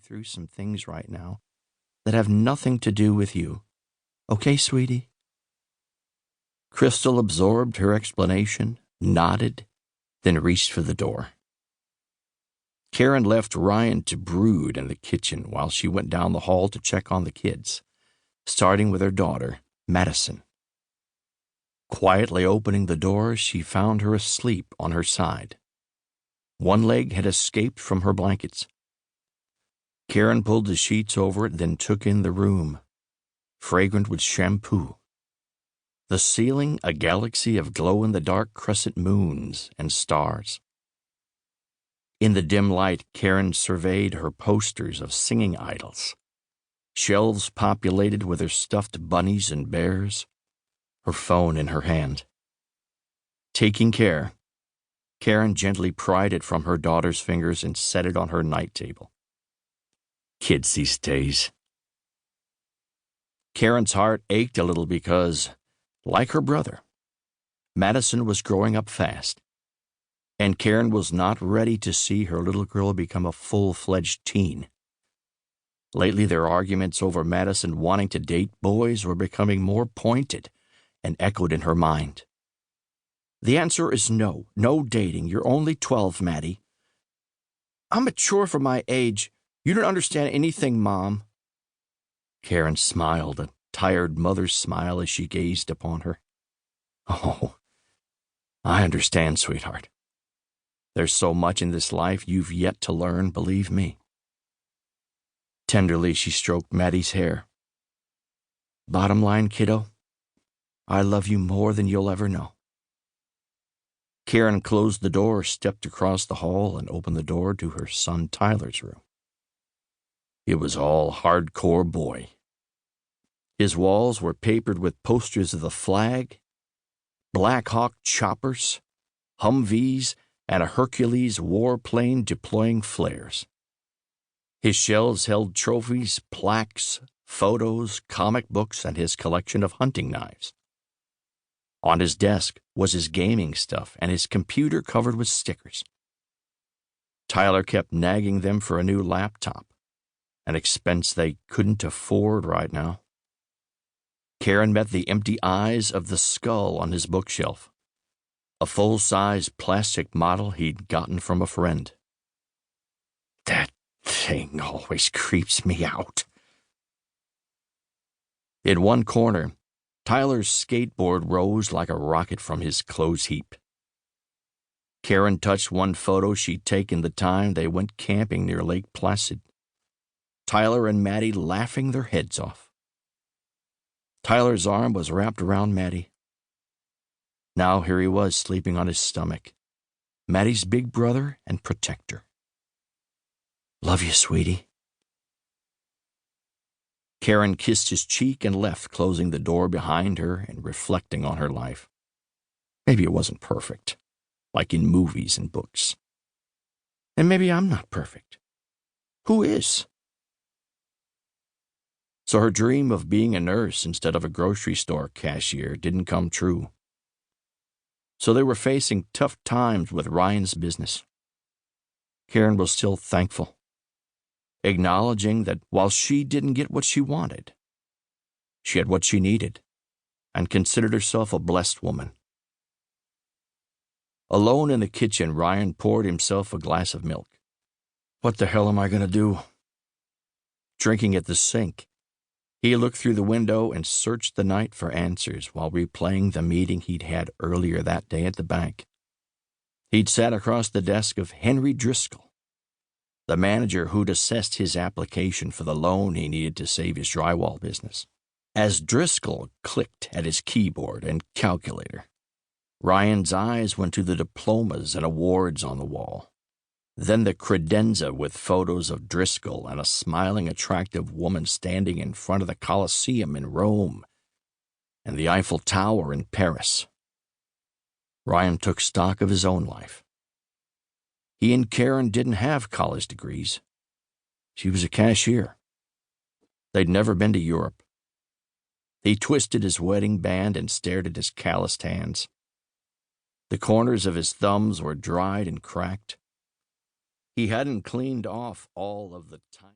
through some things right now that have nothing to do with you. Okay, sweetie?" Crystal absorbed her explanation, nodded, then reached for the door. Karen left Ryan to brood in the kitchen while she went down the hall to check on the kids, starting with her daughter, Madison. Quietly opening the door, she found her asleep on her side. One leg had escaped from her blankets. Karen pulled the sheets over it, then took in the room, fragrant with shampoo. The ceiling, a galaxy of glow-in-the-dark crescent moons and stars. In the dim light, Karen surveyed her posters of singing idols, shelves populated with her stuffed bunnies and bears, her phone in her hand. Taking care, Karen gently pried it from her daughter's fingers and set it on her night table. Kids these days. Karen's heart ached a little because, like her brother, Madison was growing up fast, and Karen was not ready to see her little girl become a full-fledged teen. Lately, their arguments over Madison wanting to date boys were becoming more pointed and echoed in her mind. "The answer is no. No dating. You're only 12, Maddie." "I'm mature for my age. You don't understand anything, Mom." Karen smiled, a tired mother's smile as she gazed upon her. "Oh, I understand, sweetheart. There's so much in this life you've yet to learn, believe me." Tenderly, she stroked Maddie's hair. "Bottom line, kiddo, I love you more than you'll ever know." Karen closed the door, stepped across the hall, and opened the door to her son Tyler's room. It was all hardcore boy. His walls were papered with posters of the flag, Black Hawk choppers, Humvees, and a Hercules warplane deploying flares. His shelves held trophies, plaques, photos, comic books, and his collection of hunting knives. On his desk was his gaming stuff and his computer covered with stickers. Tyler kept nagging them for a new laptop, an expense they couldn't afford right now. Karen met the empty eyes of the skull on his bookshelf, a full-size plastic model he'd gotten from a friend. "That thing always creeps me out." In one corner, Tyler's skateboard rose like a rocket from his clothes heap. Karen touched one photo she'd taken the time they went camping near Lake Placid. Tyler and Maddie laughing their heads off. Tyler's arm was wrapped around Maddie. Now here he was sleeping on his stomach, Maddie's big brother and protector. "Love you, sweetie." Karen kissed his cheek and left, closing the door behind her and reflecting on her life. Maybe it wasn't perfect, like in movies and books. And maybe I'm not perfect. Who is? So her dream of being a nurse instead of a grocery store cashier didn't come true. So they were facing tough times with Ryan's business. Karen was still thankful, acknowledging that while she didn't get what she wanted, she had what she needed, and considered herself a blessed woman. Alone in the kitchen, Ryan poured himself a glass of milk. What the hell am I going to do? Drinking at the sink, he looked through the window and searched the night for answers while replaying the meeting he'd had earlier that day at the bank. He'd sat across the desk of Henry Driscoll, the manager who'd assessed his application for the loan he needed to save his drywall business. As Driscoll clicked at his keyboard and calculator, Ryan's eyes went to the diplomas and awards on the wall, then the credenza with photos of Driscoll and a smiling, attractive woman standing in front of the Colosseum in Rome and the Eiffel Tower in Paris. Ryan took stock of his own life. He and Karen didn't have college degrees. She was a cashier. They'd never been to Europe. He twisted his wedding band and stared at his calloused hands. The corners of his thumbs were dried and cracked. He hadn't cleaned off all of the time.